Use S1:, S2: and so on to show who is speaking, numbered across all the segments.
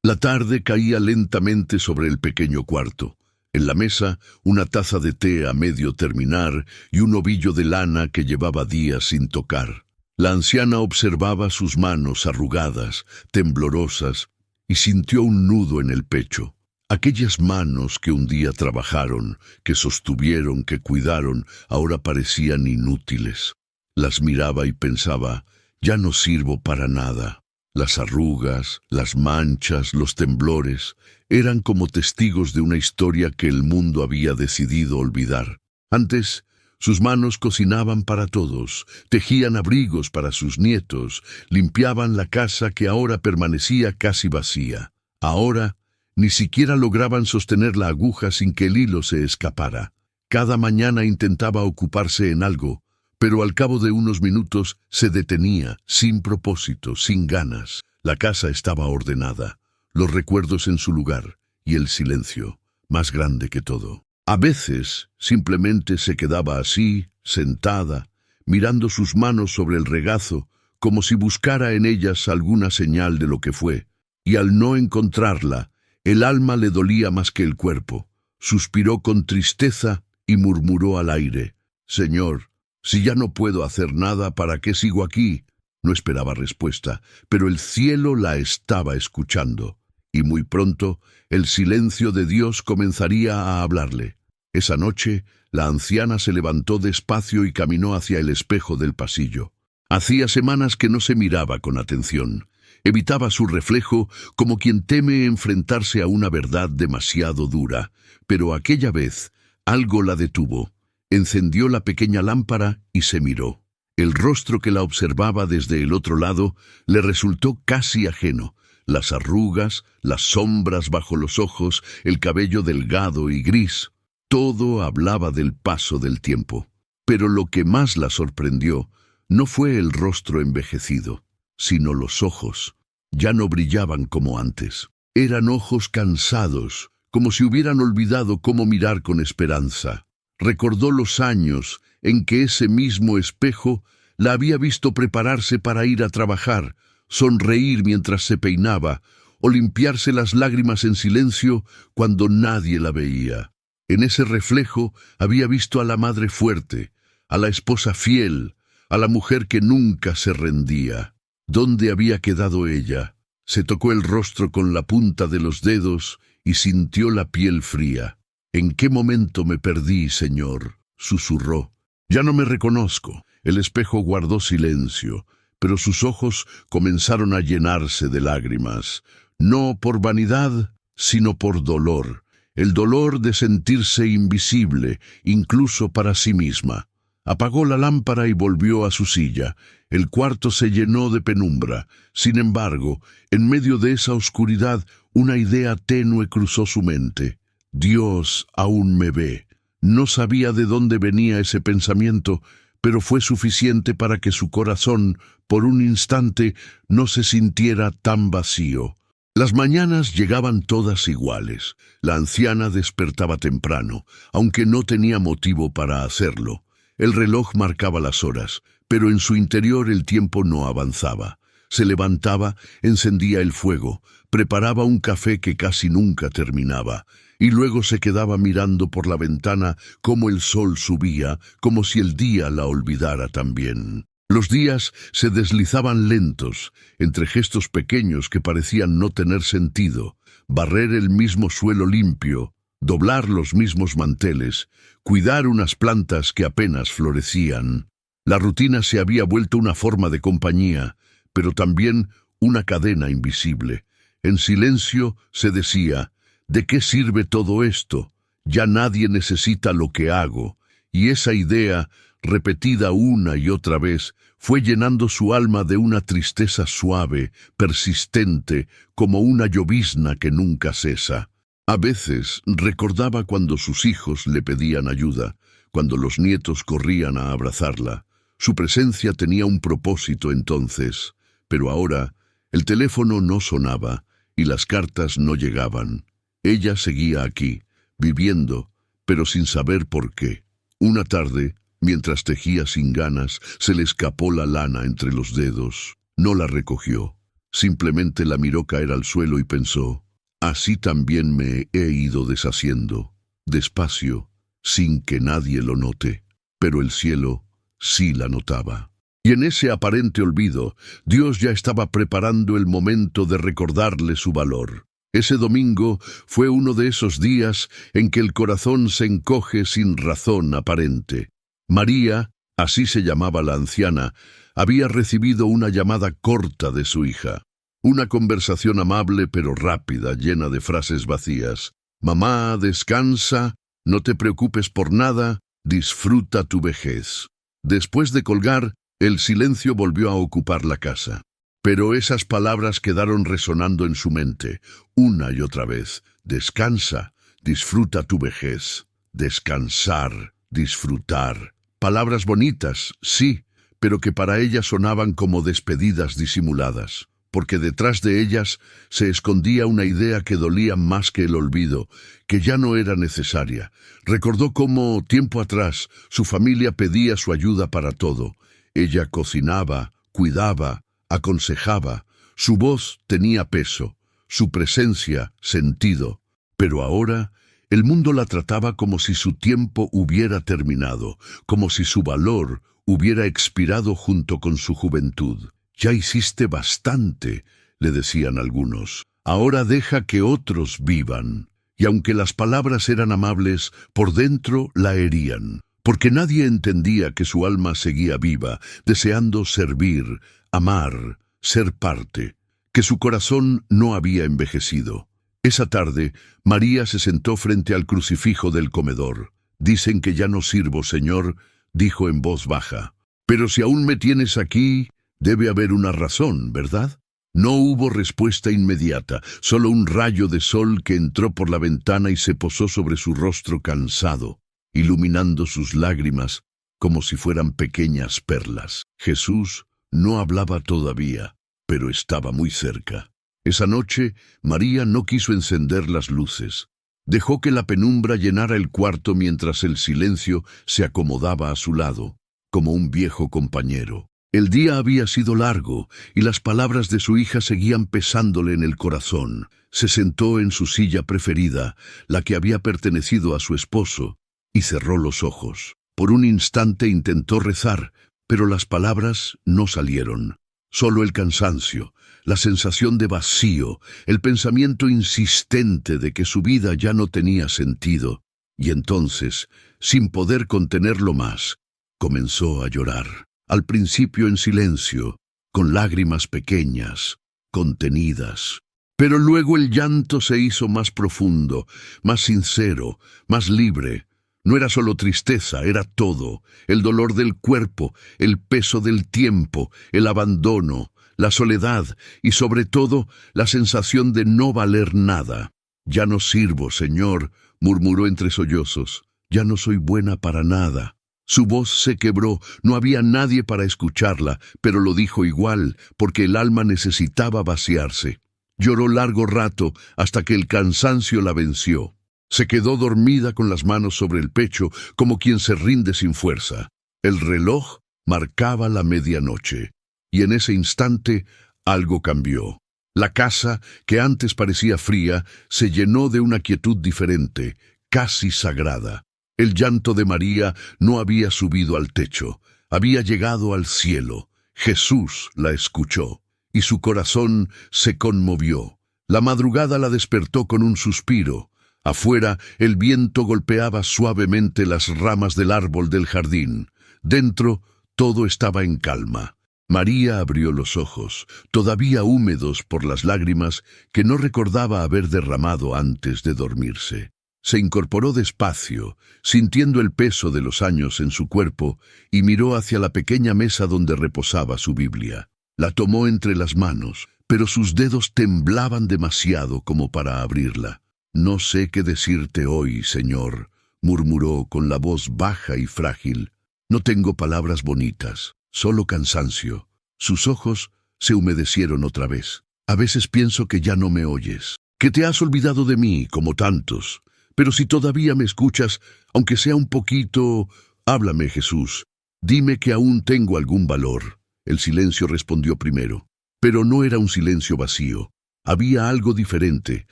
S1: La tarde caía lentamente sobre el pequeño cuarto. En la mesa, una taza de té a medio terminar y un ovillo de lana que llevaba días sin tocar. La anciana observaba sus manos arrugadas, temblorosas, y sintió un nudo en el pecho. Aquellas manos que un día trabajaron, que sostuvieron, que cuidaron, ahora parecían inútiles. Las miraba y pensaba, ya no sirvo para nada. Las arrugas, las manchas, los temblores, eran como testigos de una historia que el mundo había decidido olvidar. Antes, sus manos cocinaban para todos, tejían abrigos para sus nietos, limpiaban la casa que ahora permanecía casi vacía. Ahora, ni siquiera lograban sostener la aguja sin que el hilo se escapara. Cada mañana intentaba ocuparse en algo, pero al cabo de unos minutos se detenía, sin propósito, sin ganas. La casa estaba ordenada, los recuerdos en su lugar y el silencio, más grande que todo. A veces simplemente se quedaba así, sentada, mirando sus manos sobre el regazo, como si buscara en ellas alguna señal de lo que fue, y al no encontrarla, el alma le dolía más que el cuerpo. Suspiró con tristeza y murmuró al aire, «Señor, si ya no puedo hacer nada, ¿para qué sigo aquí?». No esperaba respuesta, pero el cielo la estaba escuchando, y muy pronto el silencio de Dios comenzaría a hablarle. Esa noche, la anciana se levantó despacio y caminó hacia el espejo del pasillo. Hacía semanas que no se miraba con atención. Evitaba su reflejo como quien teme enfrentarse a una verdad demasiado dura, pero aquella vez algo la detuvo. Encendió la pequeña lámpara y se miró. El rostro que la observaba desde el otro lado le resultó casi ajeno. Las arrugas, las sombras bajo los ojos, el cabello delgado y gris, todo hablaba del paso del tiempo. Pero lo que más la sorprendió no fue el rostro envejecido, sino los ojos. Ya no brillaban como antes. Eran ojos cansados, como si hubieran olvidado cómo mirar con esperanza. Recordó los años en que ese mismo espejo la había visto prepararse para ir a trabajar, sonreír mientras se peinaba, o limpiarse las lágrimas en silencio cuando nadie la veía. En ese reflejo había visto a la madre fuerte, a la esposa fiel, a la mujer que nunca se rendía. ¿Dónde había quedado ella? Se tocó el rostro con la punta de los dedos y sintió la piel fría. «¿En qué momento me perdí, Señor?», susurró. «Ya no me reconozco». El espejo guardó silencio, pero sus ojos comenzaron a llenarse de lágrimas, no por vanidad, sino por dolor, el dolor de sentirse invisible, incluso para sí misma. Apagó la lámpara y volvió a su silla. El cuarto se llenó de penumbra. Sin embargo, en medio de esa oscuridad, una idea tenue cruzó su mente. «Dios aún me ve». No sabía de dónde venía ese pensamiento, pero fue suficiente para que su corazón, por un instante, no se sintiera tan vacío. Las mañanas llegaban todas iguales. La anciana despertaba temprano, aunque no tenía motivo para hacerlo. El reloj marcaba las horas, pero en su interior el tiempo no avanzaba. Se levantaba, encendía el fuego, preparaba un café que casi nunca terminaba, y luego se quedaba mirando por la ventana cómo el sol subía, como si el día la olvidara también. Los días se deslizaban lentos, entre gestos pequeños que parecían no tener sentido: barrer el mismo suelo limpio, doblar los mismos manteles, cuidar unas plantas que apenas florecían. La rutina se había vuelto una forma de compañía, pero también una cadena invisible. En silencio se decía: ¿de qué sirve todo esto? Ya nadie necesita lo que hago. Y esa idea, repetida una y otra vez, fue llenando su alma de una tristeza suave, persistente, como una llovizna que nunca cesa. A veces recordaba cuando sus hijos le pedían ayuda, cuando los nietos corrían a abrazarla. Su presencia tenía un propósito entonces, pero ahora el teléfono no sonaba y las cartas no llegaban. Ella seguía aquí, viviendo, pero sin saber por qué. Una tarde, mientras tejía sin ganas, se le escapó la lana entre los dedos. No la recogió. Simplemente la miró caer al suelo y pensó, así también me he ido deshaciendo, despacio, sin que nadie lo note. Pero el cielo sí la notaba. Y en ese aparente olvido, Dios ya estaba preparando el momento de recordarle su valor. Ese domingo fue uno de esos días en que el corazón se encoge sin razón aparente. María, así se llamaba la anciana, había recibido una llamada corta de su hija. Una conversación amable pero rápida, llena de frases vacías. Mamá, descansa, no te preocupes por nada, disfruta tu vejez. Después de colgar, el silencio volvió a ocupar la casa. Pero esas palabras quedaron resonando en su mente, una y otra vez. Descansa, disfruta tu vejez. Descansar, disfrutar. Palabras bonitas, sí, pero que para ella sonaban como despedidas disimuladas, porque detrás de ellas se escondía una idea que dolía más que el olvido, que ya no era necesaria. Recordó cómo, tiempo atrás, su familia pedía su ayuda para todo. Ella cocinaba, cuidaba, aconsejaba, su voz tenía peso, su presencia sentido, pero ahora el mundo la trataba como si su tiempo hubiera terminado, como si su valor hubiera expirado junto con su juventud. Ya hiciste bastante, le decían algunos, ahora deja que otros vivan. Y aunque las palabras eran amables, por dentro la herían, porque nadie entendía que su alma seguía viva, deseando servir, amar, ser parte, que su corazón no había envejecido. Esa tarde, María se sentó frente al crucifijo del comedor. Dicen que ya no sirvo, Señor, dijo en voz baja. Pero si aún me tienes aquí, debe haber una razón, ¿verdad? No hubo respuesta inmediata, solo un rayo de sol que entró por la ventana y se posó sobre su rostro cansado, iluminando sus lágrimas como si fueran pequeñas perlas. Jesús no hablaba todavía, pero estaba muy cerca. Esa noche, María no quiso encender las luces. Dejó que la penumbra llenara el cuarto mientras el silencio se acomodaba a su lado, como un viejo compañero. El día había sido largo y las palabras de su hija seguían pesándole en el corazón. Se sentó en su silla preferida, la que había pertenecido a su esposo, y cerró los ojos. Por un instante intentó rezar, pero las palabras no salieron. Solo el cansancio, la sensación de vacío, el pensamiento insistente de que su vida ya no tenía sentido. Y entonces, sin poder contenerlo más, comenzó a llorar. Al principio en silencio, con lágrimas pequeñas, contenidas. Pero luego el llanto se hizo más profundo, más sincero, más libre. No era solo tristeza, era todo, el dolor del cuerpo, el peso del tiempo, el abandono, la soledad y sobre todo la sensación de no valer nada. «Ya no sirvo, Señor», murmuró entre sollozos, «ya no soy buena para nada». Su voz se quebró, no había nadie para escucharla, pero lo dijo igual, porque el alma necesitaba vaciarse. Lloró largo rato hasta que el cansancio la venció. Se quedó dormida con las manos sobre el pecho, como quien se rinde sin fuerza. El reloj marcaba la medianoche, y en ese instante algo cambió. La casa, que antes parecía fría, se llenó de una quietud diferente, casi sagrada. El llanto de María no había subido al techo, había llegado al cielo. Jesús la escuchó, y su corazón se conmovió. La madrugada la despertó con un suspiro. Afuera, el viento golpeaba suavemente las ramas del árbol del jardín. Dentro, todo estaba en calma. María abrió los ojos, todavía húmedos por las lágrimas que no recordaba haber derramado antes de dormirse. Se incorporó despacio, sintiendo el peso de los años en su cuerpo, y miró hacia la pequeña mesa donde reposaba su Biblia. La tomó entre las manos, pero sus dedos temblaban demasiado como para abrirla. «No sé qué decirte hoy, Señor», murmuró con la voz baja y frágil. «No tengo palabras bonitas, solo cansancio». Sus ojos se humedecieron otra vez. «A veces pienso que ya no me oyes, que te has olvidado de mí, como tantos. Pero si todavía me escuchas, aunque sea un poquito, háblame, Jesús. Dime que aún tengo algún valor». El silencio respondió primero. Pero no era un silencio vacío. Había algo diferente,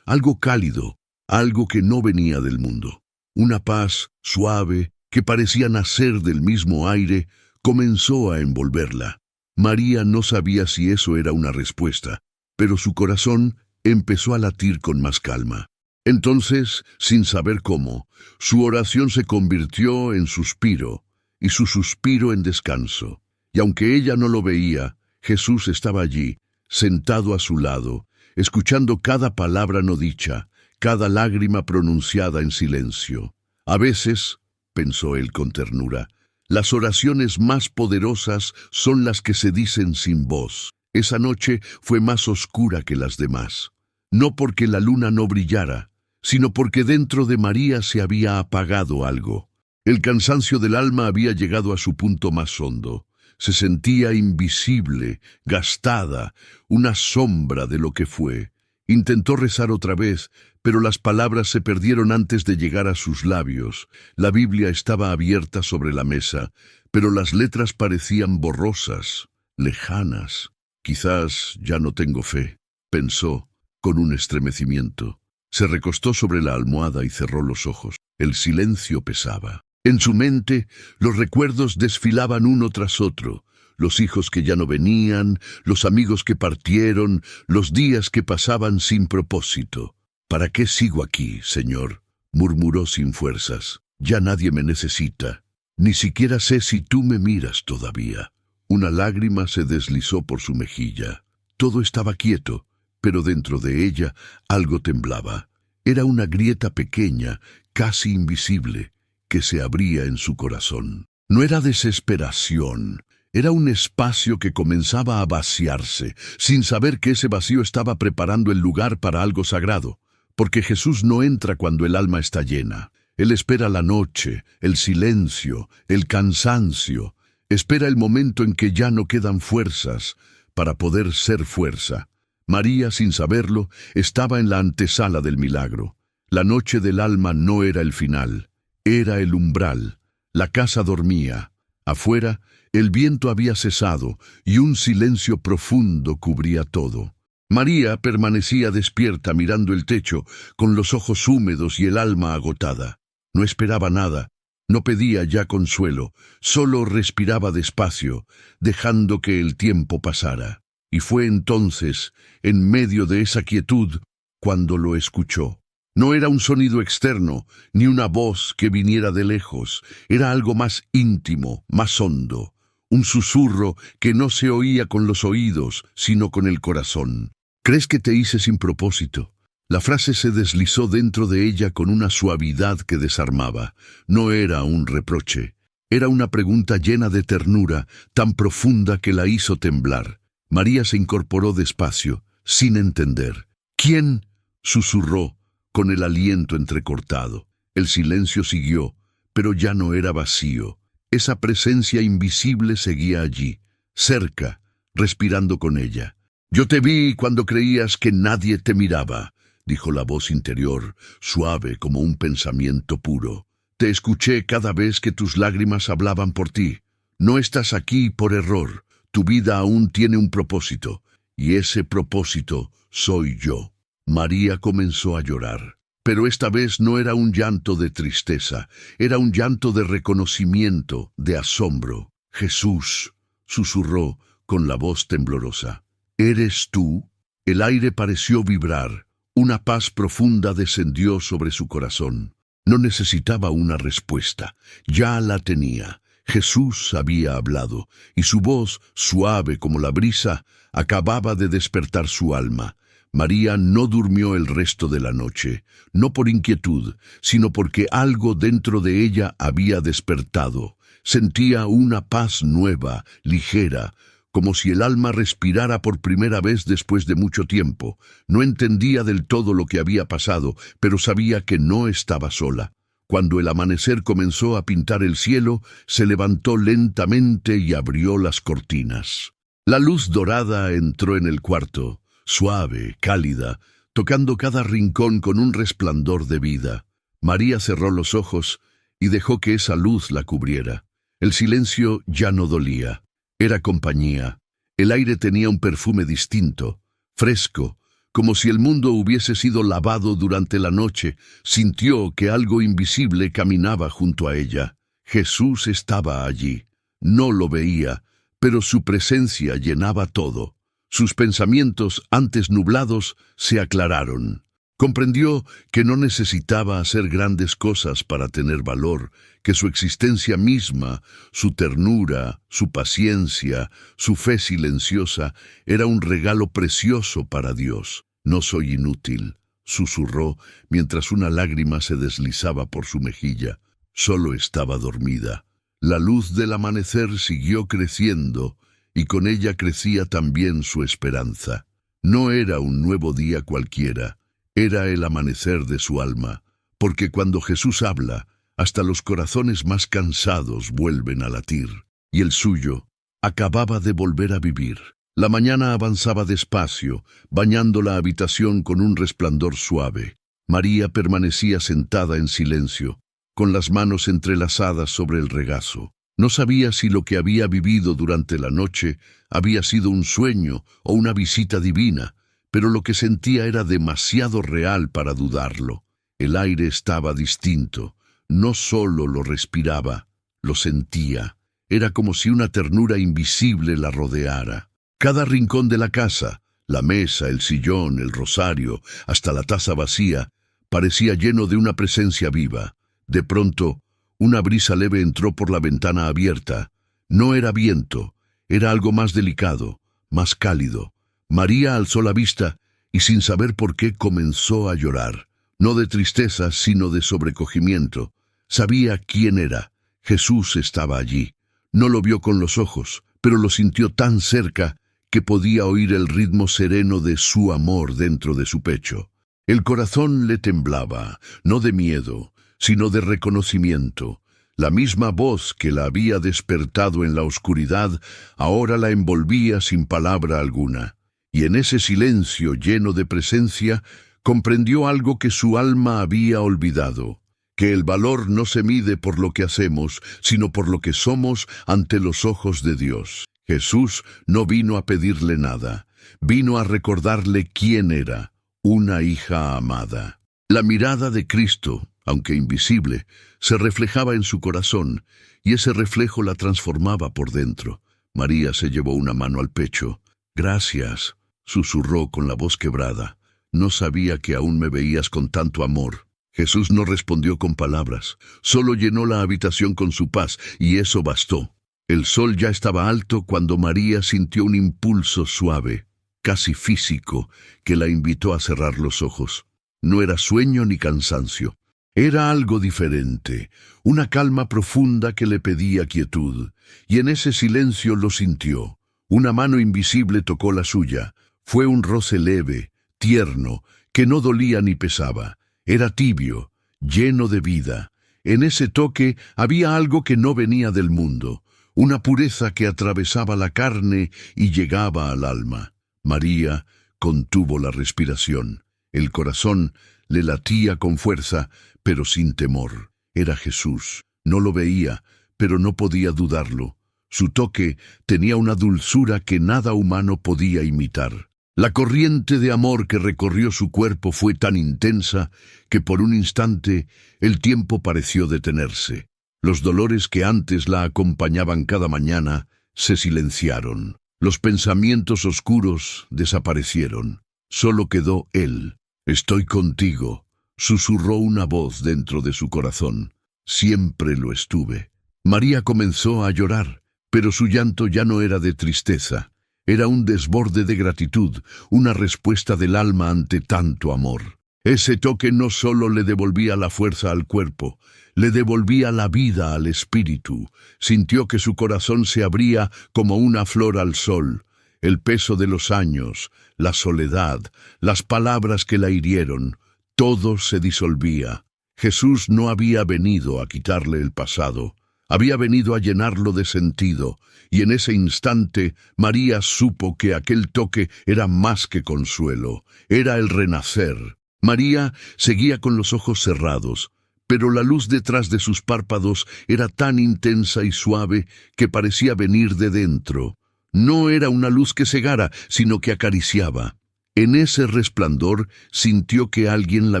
S1: algo cálido, algo que no venía del mundo. Una paz suave, que parecía nacer del mismo aire, comenzó a envolverla. María no sabía si eso era una respuesta, pero su corazón empezó a latir con más calma. Entonces, sin saber cómo, su oración se convirtió en suspiro, y su suspiro en descanso. Y aunque ella no lo veía, Jesús estaba allí, sentado a su lado, escuchando cada palabra no dicha, cada lágrima pronunciada en silencio. A veces, pensó él con ternura, las oraciones más poderosas son las que se dicen sin voz. Esa noche fue más oscura que las demás. No porque la luna no brillara, sino porque dentro de María se había apagado algo. El cansancio del alma había llegado a su punto más hondo. Se sentía invisible, gastada, una sombra de lo que fue. Intentó rezar otra vez, pero las palabras se perdieron antes de llegar a sus labios. La Biblia estaba abierta sobre la mesa, pero las letras parecían borrosas, lejanas. Quizás ya no tengo fe, pensó, con un estremecimiento. Se recostó sobre la almohada y cerró los ojos. El silencio pesaba. En su mente, los recuerdos desfilaban uno tras otro. Los hijos que ya no venían, los amigos que partieron, los días que pasaban sin propósito. ¿Para qué sigo aquí, Señor?, murmuró sin fuerzas. Ya nadie me necesita. Ni siquiera sé si tú me miras todavía. Una lágrima se deslizó por su mejilla. Todo estaba quieto, pero dentro de ella algo temblaba. Era una grieta pequeña, casi invisible, que se abría en su corazón. No era desesperación. Era un espacio que comenzaba a vaciarse, sin saber que ese vacío estaba preparando el lugar para algo sagrado. Porque Jesús no entra cuando el alma está llena. Él espera la noche, el silencio, el cansancio. Espera el momento en que ya no quedan fuerzas para poder ser fuerza. María, sin saberlo, estaba en la antesala del milagro. La noche del alma no era el final, era el umbral. La casa dormía. Afuera, el viento había cesado y un silencio profundo cubría todo. María permanecía despierta mirando el techo, con los ojos húmedos y el alma agotada. No esperaba nada, no pedía ya consuelo, solo respiraba despacio, dejando que el tiempo pasara. Y fue entonces, en medio de esa quietud, cuando lo escuchó. No era un sonido externo, ni una voz que viniera de lejos. Era algo más íntimo, más hondo. Un susurro que no se oía con los oídos, sino con el corazón. ¿Crees que te hice sin propósito? La frase se deslizó dentro de ella con una suavidad que desarmaba. No era un reproche. Era una pregunta llena de ternura, tan profunda que la hizo temblar. María se incorporó despacio, sin entender. ¿Quién?, susurró, con el aliento entrecortado. El silencio siguió, pero ya no era vacío. Esa presencia invisible seguía allí, cerca, respirando con ella. «Yo te vi cuando creías que nadie te miraba», dijo la voz interior, suave como un pensamiento puro. «Te escuché cada vez que tus lágrimas hablaban por ti. No estás aquí por error. Tu vida aún tiene un propósito, y ese propósito soy yo». María comenzó a llorar, pero esta vez no era un llanto de tristeza, era un llanto de reconocimiento, de asombro. «Jesús», susurró con la voz temblorosa. «¿Eres tú?». El aire pareció vibrar, una paz profunda descendió sobre su corazón. No necesitaba una respuesta, ya la tenía. Jesús había hablado, y su voz, suave como la brisa, acababa de despertar su alma. María no durmió el resto de la noche, no por inquietud, sino porque algo dentro de ella había despertado. Sentía una paz nueva, ligera, como si el alma respirara por primera vez después de mucho tiempo. No entendía del todo lo que había pasado, pero sabía que no estaba sola. Cuando el amanecer comenzó a pintar el cielo, se levantó lentamente y abrió las cortinas. La luz dorada entró en el cuarto, suave, cálida, tocando cada rincón con un resplandor de vida. María cerró los ojos y dejó que esa luz la cubriera. El silencio ya no dolía. Era compañía. El aire tenía un perfume distinto, fresco, como si el mundo hubiese sido lavado durante la noche. Sintió que algo invisible caminaba junto a ella. Jesús estaba allí. No lo veía, pero su presencia llenaba todo. Sus pensamientos, antes nublados, se aclararon. Comprendió que no necesitaba hacer grandes cosas para tener valor, que su existencia misma, su ternura, su paciencia, su fe silenciosa, era un regalo precioso para Dios. «No soy inútil», susurró mientras una lágrima se deslizaba por su mejilla. Solo estaba dormida. La luz del amanecer siguió creciendo, y con ella crecía también su esperanza. No era un nuevo día cualquiera, era el amanecer de su alma, porque cuando Jesús habla, hasta los corazones más cansados vuelven a latir, y el suyo acababa de volver a vivir. La mañana avanzaba despacio, bañando la habitación con un resplandor suave. María permanecía sentada en silencio, con las manos entrelazadas sobre el regazo. No sabía si lo que había vivido durante la noche había sido un sueño o una visita divina, pero lo que sentía era demasiado real para dudarlo. El aire estaba distinto. No solo lo respiraba, lo sentía. Era como si una ternura invisible la rodeara. Cada rincón de la casa, la mesa, el sillón, el rosario, hasta la taza vacía, parecía lleno de una presencia viva. De pronto, una brisa leve entró por la ventana abierta. No era viento, era algo más delicado, más cálido. María alzó la vista y sin saber por qué comenzó a llorar. No de tristeza, sino de sobrecogimiento. Sabía quién era. Jesús estaba allí. No lo vio con los ojos, pero lo sintió tan cerca que podía oír el ritmo sereno de su amor dentro de su pecho. El corazón le temblaba, no de miedo, sino de reconocimiento. La misma voz que la había despertado en la oscuridad ahora la envolvía sin palabra alguna. Y en ese silencio lleno de presencia comprendió algo que su alma había olvidado, que el valor no se mide por lo que hacemos, sino por lo que somos ante los ojos de Dios. Jesús no vino a pedirle nada, vino a recordarle quién era, una hija amada. La mirada de Cristo, aunque invisible, se reflejaba en su corazón, y ese reflejo la transformaba por dentro. María se llevó una mano al pecho. «Gracias», susurró con la voz quebrada. «No sabía que aún me veías con tanto amor». Jesús no respondió con palabras, solo llenó la habitación con su paz, y eso bastó. El sol ya estaba alto cuando María sintió un impulso suave, casi físico, que la invitó a cerrar los ojos. No era sueño ni cansancio. Era algo diferente, una calma profunda que le pedía quietud, y en ese silencio lo sintió. Una mano invisible tocó la suya. Fue un roce leve, tierno, que no dolía ni pesaba. Era tibio, lleno de vida. En ese toque había algo que no venía del mundo, una pureza que atravesaba la carne y llegaba al alma. María contuvo la respiración. El corazón le latía con fuerza, pero sin temor. Era Jesús. No lo veía, pero no podía dudarlo. Su toque tenía una dulzura que nada humano podía imitar. La corriente de amor que recorrió su cuerpo fue tan intensa que por un instante el tiempo pareció detenerse. Los dolores que antes la acompañaban cada mañana se silenciaron. Los pensamientos oscuros desaparecieron. Solo quedó él. «Estoy contigo», susurró una voz dentro de su corazón. «Siempre lo estuve». María comenzó a llorar, pero su llanto ya no era de tristeza. Era un desborde de gratitud, una respuesta del alma ante tanto amor. Ese toque no solo le devolvía la fuerza al cuerpo, le devolvía la vida al espíritu. Sintió que su corazón se abría como una flor al sol. El peso de los años, la soledad, las palabras que la hirieron, todo se disolvía. Jesús no había venido a quitarle el pasado, había venido a llenarlo de sentido, y en ese instante María supo que aquel toque era más que consuelo, era el renacer. María seguía con los ojos cerrados, pero la luz detrás de sus párpados era tan intensa y suave que parecía venir de dentro. No era una luz que cegara, sino que acariciaba. En ese resplandor sintió que alguien la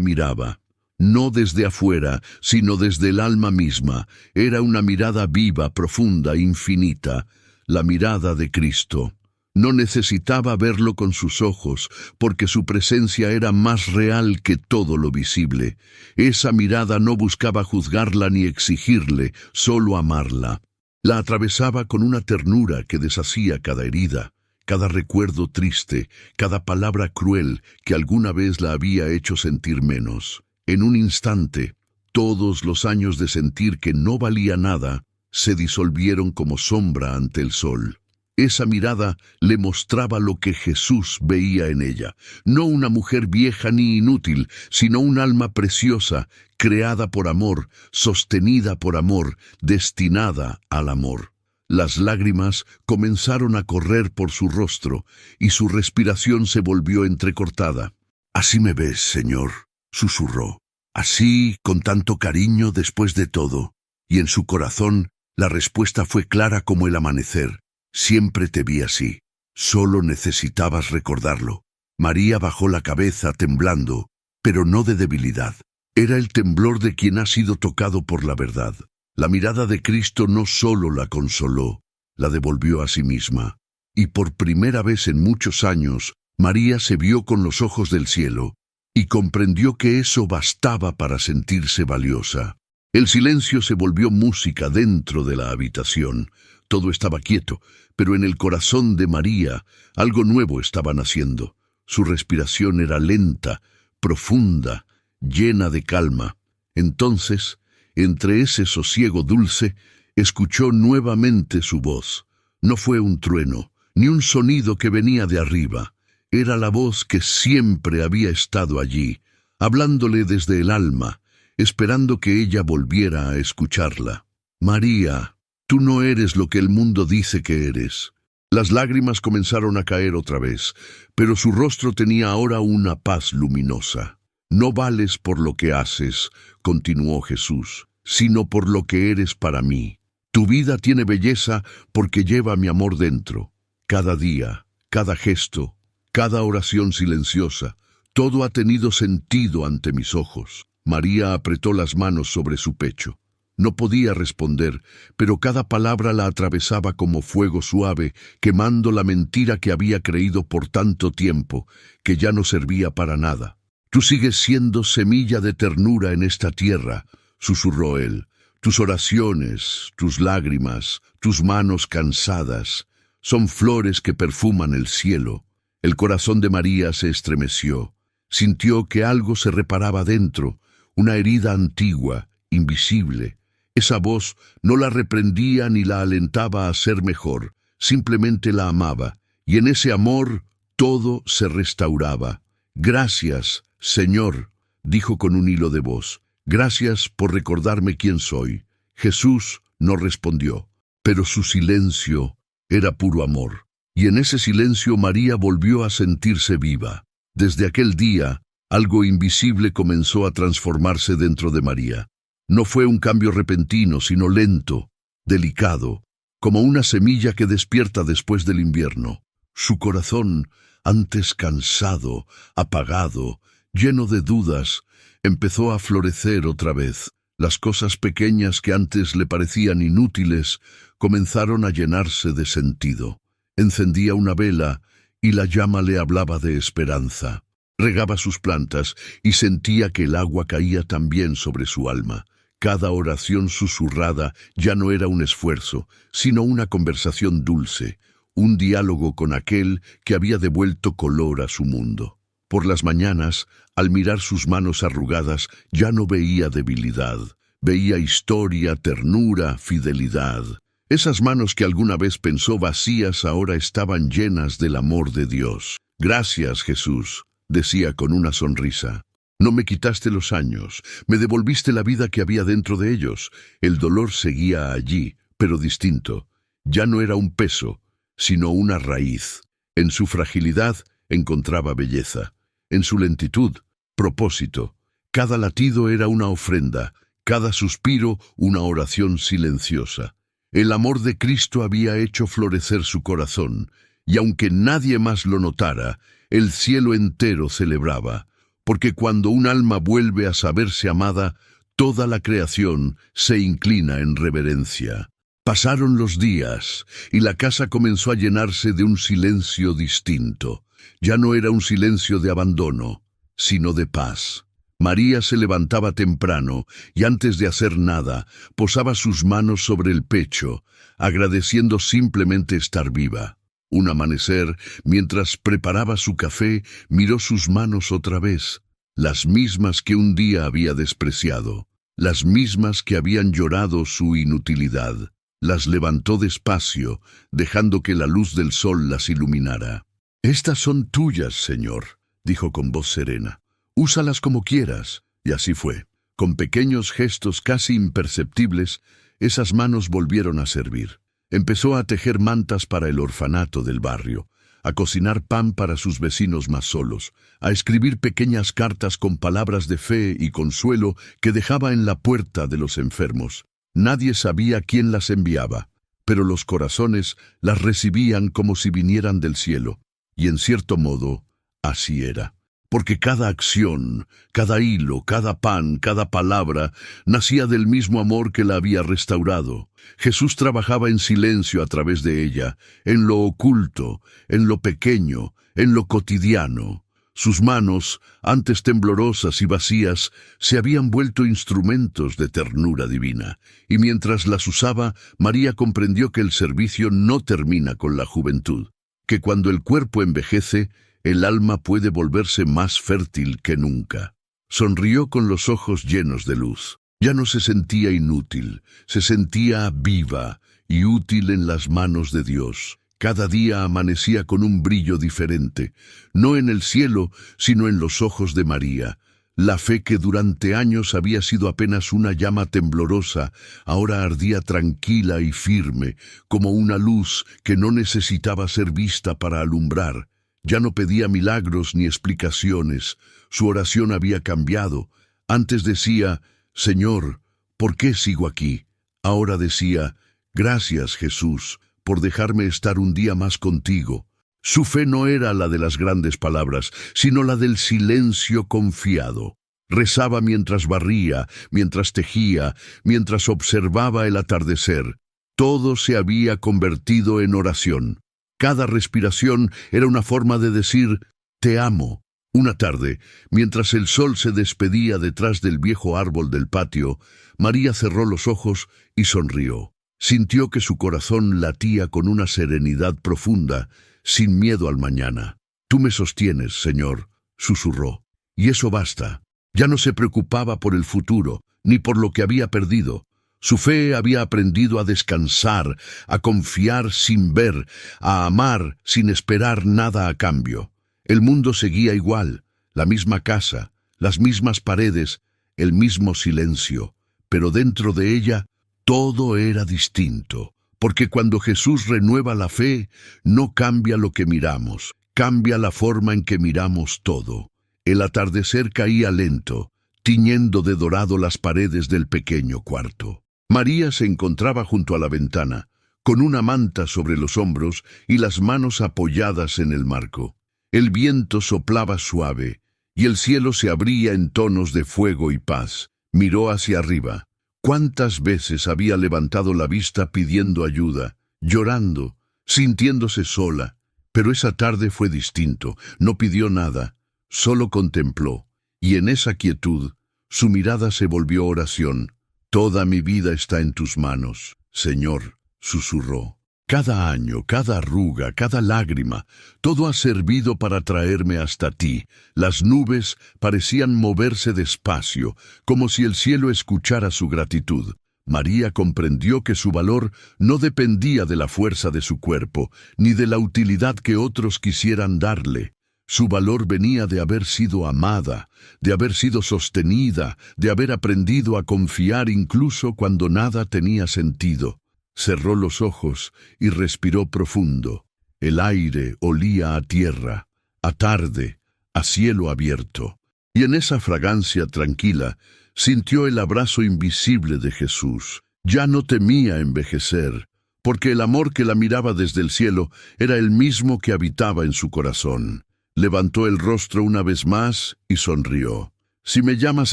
S1: miraba. No desde afuera, sino desde el alma misma. Era una mirada viva, profunda, infinita. La mirada de Cristo. No necesitaba verlo con sus ojos, porque su presencia era más real que todo lo visible. Esa mirada no buscaba juzgarla ni exigirle, solo amarla. La atravesaba con una ternura que deshacía cada herida, cada recuerdo triste, cada palabra cruel que alguna vez la había hecho sentir menos. En un instante, todos los años de sentir que no valía nada se disolvieron como sombra ante el sol. Esa mirada le mostraba lo que Jesús veía en ella, no una mujer vieja ni inútil, sino un alma preciosa, creada por amor, sostenida por amor, destinada al amor. Las lágrimas comenzaron a correr por su rostro y su respiración se volvió entrecortada. «Así me ves, Señor», susurró. «Así, con tanto cariño después de todo». Y en su corazón la respuesta fue clara como el amanecer. «Siempre te vi así. Solo necesitabas recordarlo». María bajó la cabeza temblando, pero no de debilidad. Era el temblor de quien ha sido tocado por la verdad. La mirada de Cristo no solo la consoló, la devolvió a sí misma. Y por primera vez en muchos años, María se vio con los ojos del cielo y comprendió que eso bastaba para sentirse valiosa. El silencio se volvió música dentro de la habitación. Todo estaba quieto, pero en el corazón de María algo nuevo estaba naciendo. Su respiración era lenta, profunda, llena de calma. Entonces, entre ese sosiego dulce, escuchó nuevamente su voz. No fue un trueno, ni un sonido que venía de arriba. Era la voz que siempre había estado allí, hablándole desde el alma, esperando que ella volviera a escucharla. «María, tú no eres lo que el mundo dice que eres». Las lágrimas comenzaron a caer otra vez, pero su rostro tenía ahora una paz luminosa. «No vales por lo que haces», continuó Jesús, «sino por lo que eres para mí. Tu vida tiene belleza porque lleva mi amor dentro. Cada día, cada gesto, cada oración silenciosa, todo ha tenido sentido ante mis ojos». María apretó las manos sobre su pecho. No podía responder, pero cada palabra la atravesaba como fuego suave, quemando la mentira que había creído por tanto tiempo, que ya no servía para nada. «Tú sigues siendo semilla de ternura en esta tierra», susurró él. «Tus oraciones, tus lágrimas, tus manos cansadas, son flores que perfuman el cielo». El corazón de María se estremeció. Sintió que algo se reparaba dentro, una herida antigua, invisible. Esa voz no la reprendía ni la alentaba a ser mejor, simplemente la amaba, y en ese amor todo se restauraba. «Gracias, Señor», dijo con un hilo de voz. «Gracias por recordarme quién soy». Jesús no respondió, pero su silencio era puro amor. Y en ese silencio María volvió a sentirse viva. Desde aquel día, algo invisible comenzó a transformarse dentro de María. No fue un cambio repentino, sino lento, delicado, como una semilla que despierta después del invierno. Su corazón, antes cansado, apagado, lleno de dudas, empezó a florecer otra vez. Las cosas pequeñas que antes le parecían inútiles comenzaron a llenarse de sentido. Encendía una vela y la llama le hablaba de esperanza. Regaba sus plantas y sentía que el agua caía también sobre su alma. Cada oración susurrada ya no era un esfuerzo, sino una conversación dulce, un diálogo con aquel que había devuelto color a su mundo. Por las mañanas, al mirar sus manos arrugadas, ya no veía debilidad, veía historia, ternura, fidelidad. Esas manos que alguna vez pensó vacías ahora estaban llenas del amor de Dios. «Gracias, Jesús», decía con una sonrisa. «No me quitaste los años, me devolviste la vida que había dentro de ellos». El dolor seguía allí, pero distinto. Ya no era un peso, sino una raíz. En su fragilidad encontraba belleza. En su lentitud, propósito. Cada latido era una ofrenda, cada suspiro una oración silenciosa. El amor de Cristo había hecho florecer su corazón, y aunque nadie más lo notara, el cielo entero celebraba, porque cuando un alma vuelve a saberse amada, toda la creación se inclina en reverencia. Pasaron los días, y la casa comenzó a llenarse de un silencio distinto. Ya no era un silencio de abandono, sino de paz. María se levantaba temprano, y antes de hacer nada, posaba sus manos sobre el pecho, agradeciendo simplemente estar viva. Un amanecer, mientras preparaba su café, miró sus manos otra vez, las mismas que un día había despreciado, las mismas que habían llorado su inutilidad. Las levantó despacio, dejando que la luz del sol las iluminara. «Estas son tuyas, Señor», dijo con voz serena. «Úsalas como quieras». Y así fue. Con pequeños gestos casi imperceptibles, esas manos volvieron a servir. Empezó a tejer mantas para el orfanato del barrio, a cocinar pan para sus vecinos más solos, a escribir pequeñas cartas con palabras de fe y consuelo que dejaba en la puerta de los enfermos. Nadie sabía quién las enviaba, pero los corazones las recibían como si vinieran del cielo, y en cierto modo, así era. Porque cada acción, cada hilo, cada pan, cada palabra, nacía del mismo amor que la había restaurado. Jesús trabajaba en silencio a través de ella, en lo oculto, en lo pequeño, en lo cotidiano. Sus manos, antes temblorosas y vacías, se habían vuelto instrumentos de ternura divina, y mientras las usaba, María comprendió que el servicio no termina con la juventud, que cuando el cuerpo envejece, el alma puede volverse más fértil que nunca. Sonrió con los ojos llenos de luz. Ya no se sentía inútil, se sentía viva y útil en las manos de Dios. Cada día amanecía con un brillo diferente, no en el cielo, sino en los ojos de María. La fe que durante años había sido apenas una llama temblorosa, ahora ardía tranquila y firme, como una luz que no necesitaba ser vista para alumbrar. Ya no pedía milagros ni explicaciones. Su oración había cambiado. Antes decía, «Señor, ¿por qué sigo aquí?». Ahora decía, «Gracias, Jesús, por dejarme estar un día más contigo». Su fe no era la de las grandes palabras, sino la del silencio confiado. Rezaba mientras barría, mientras tejía, mientras observaba el atardecer. Todo se había convertido en oración. Cada respiración era una forma de decir, «Te amo». Una tarde, mientras el sol se despedía detrás del viejo árbol del patio, María cerró los ojos y sonrió. Sintió que su corazón latía con una serenidad profunda, sin miedo al mañana. «Tú me sostienes, Señor», susurró. Y eso basta. Ya no se preocupaba por el futuro, ni por lo que había perdido. Su fe había aprendido a descansar, a confiar sin ver, a amar sin esperar nada a cambio. El mundo seguía igual, la misma casa, las mismas paredes, el mismo silencio, pero dentro de ella todo era distinto, porque cuando Jesús renueva la fe, no cambia lo que miramos, cambia la forma en que miramos todo. El atardecer caía lento, tiñendo de dorado las paredes del pequeño cuarto. María se encontraba junto a la ventana, con una manta sobre los hombros y las manos apoyadas en el marco. El viento soplaba suave, y el cielo se abría en tonos de fuego y paz. Miró hacia arriba. ¿Cuántas veces había levantado la vista pidiendo ayuda, llorando, sintiéndose sola? Pero esa tarde fue distinto. No pidió nada, solo contempló, y en esa quietud, su mirada se volvió oración. «Toda mi vida está en tus manos, Señor», susurró. «Cada año, cada arruga, cada lágrima, todo ha servido para traerme hasta ti». Las nubes parecían moverse despacio, como si el cielo escuchara su gratitud. María comprendió que su valor no dependía de la fuerza de su cuerpo, ni de la utilidad que otros quisieran darle. Su valor venía de haber sido amada, de haber sido sostenida, de haber aprendido a confiar incluso cuando nada tenía sentido. Cerró los ojos y respiró profundo. El aire olía a tierra, a tarde, a cielo abierto. Y en esa fragancia tranquila sintió el abrazo invisible de Jesús. Ya no temía envejecer, porque el amor que la miraba desde el cielo era el mismo que habitaba en su corazón. Levantó el rostro una vez más y sonrió. «Si me llamas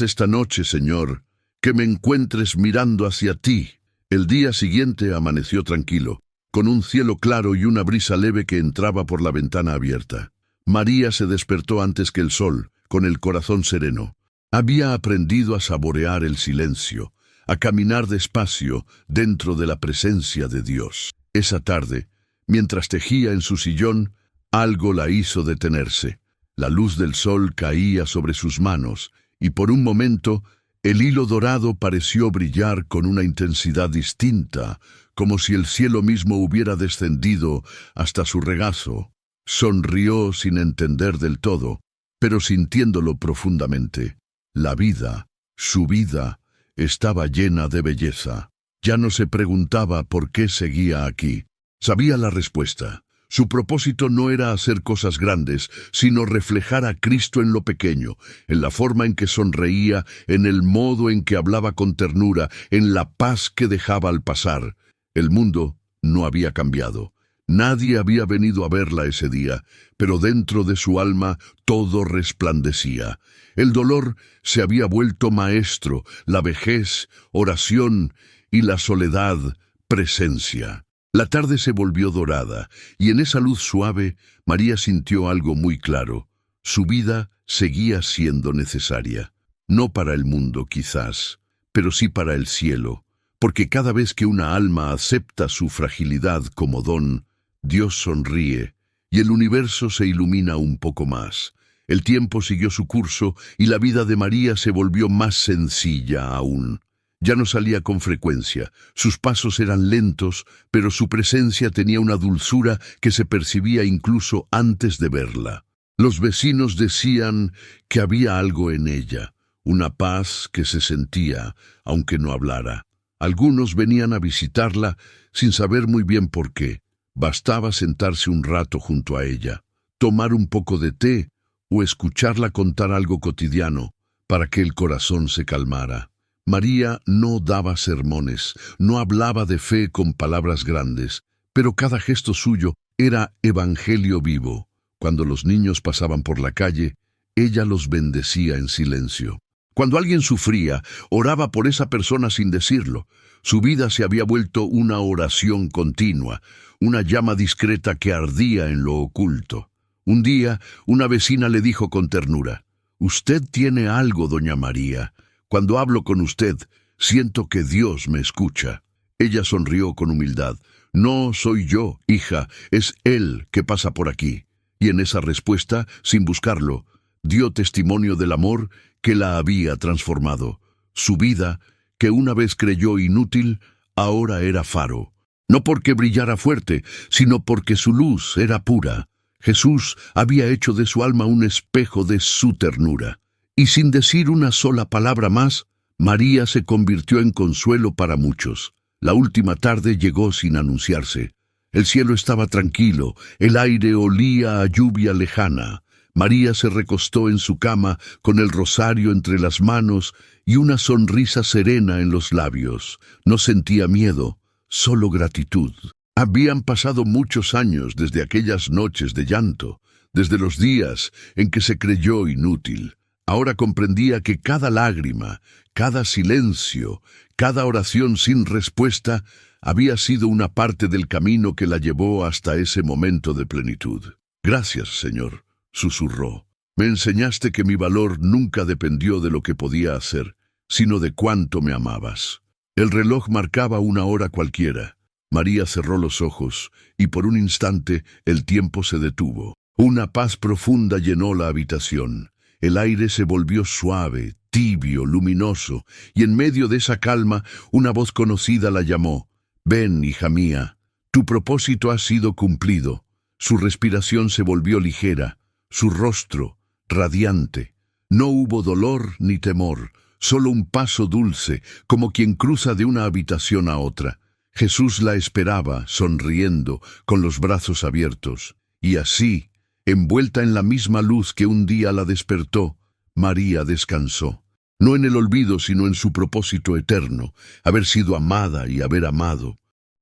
S1: esta noche, Señor, que me encuentres mirando hacia ti». El día siguiente amaneció tranquilo, con un cielo claro y una brisa leve que entraba por la ventana abierta. María se despertó antes que el sol, con el corazón sereno. Había aprendido a saborear el silencio, a caminar despacio dentro de la presencia de Dios. Esa tarde, mientras tejía en su sillón, algo la hizo detenerse. La luz del sol caía sobre sus manos, y por un momento el hilo dorado pareció brillar con una intensidad distinta, como si el cielo mismo hubiera descendido hasta su regazo. Sonrió sin entender del todo, pero sintiéndolo profundamente. La vida, su vida, estaba llena de belleza. Ya no se preguntaba por qué seguía aquí. Sabía la respuesta. Su propósito no era hacer cosas grandes, sino reflejar a Cristo en lo pequeño, en la forma en que sonreía, en el modo en que hablaba con ternura, en la paz que dejaba al pasar. El mundo no había cambiado. Nadie había venido a verla ese día, pero dentro de su alma todo resplandecía. El dolor se había vuelto maestro, la vejez, oración, y la soledad, presencia. La tarde se volvió dorada, y en esa luz suave, María sintió algo muy claro. Su vida seguía siendo necesaria. No para el mundo, quizás, pero sí para el cielo, porque cada vez que una alma acepta su fragilidad como don, Dios sonríe, y el universo se ilumina un poco más. El tiempo siguió su curso, y la vida de María se volvió más sencilla aún. Ya no salía con frecuencia, sus pasos eran lentos, pero su presencia tenía una dulzura que se percibía incluso antes de verla. Los vecinos decían que había algo en ella, una paz que se sentía, aunque no hablara. Algunos venían a visitarla sin saber muy bien por qué. Bastaba sentarse un rato junto a ella, tomar un poco de té o escucharla contar algo cotidiano para que el corazón se calmara. María no daba sermones, no hablaba de fe con palabras grandes, pero cada gesto suyo era evangelio vivo. Cuando los niños pasaban por la calle, ella los bendecía en silencio. Cuando alguien sufría, oraba por esa persona sin decirlo. Su vida se había vuelto una oración continua, una llama discreta que ardía en lo oculto. Un día, una vecina le dijo con ternura: «Usted tiene algo, doña María. Cuando hablo con usted, siento que Dios me escucha». Ella sonrió con humildad. «No soy yo, hija, es Él que pasa por aquí». Y en esa respuesta, sin buscarlo, dio testimonio del amor que la había transformado. Su vida, que una vez creyó inútil, ahora era faro. No porque brillara fuerte, sino porque su luz era pura. Jesús había hecho de su alma un espejo de su ternura. Y sin decir una sola palabra más, María se convirtió en consuelo para muchos. La última tarde llegó sin anunciarse. El cielo estaba tranquilo, el aire olía a lluvia lejana. María se recostó en su cama con el rosario entre las manos y una sonrisa serena en los labios. No sentía miedo, solo gratitud. Habían pasado muchos años desde aquellas noches de llanto, desde los días en que se creyó inútil. Ahora comprendía que cada lágrima, cada silencio, cada oración sin respuesta había sido una parte del camino que la llevó hasta ese momento de plenitud. «Gracias, Señor», susurró. «Me enseñaste que mi valor nunca dependió de lo que podía hacer, sino de cuánto me amabas». El reloj marcaba una hora cualquiera. María cerró los ojos, y por un instante el tiempo se detuvo. Una paz profunda llenó la habitación. El aire se volvió suave, tibio, luminoso, y en medio de esa calma una voz conocida la llamó: «Ven, hija mía, tu propósito ha sido cumplido». Su respiración se volvió ligera, su rostro radiante. No hubo dolor ni temor, solo un paso dulce, como quien cruza de una habitación a otra. Jesús la esperaba, sonriendo, con los brazos abiertos. Y así, envuelta en la misma luz que un día la despertó, María descansó. no en el olvido, sino en su propósito eterno, haber sido amada y haber amado.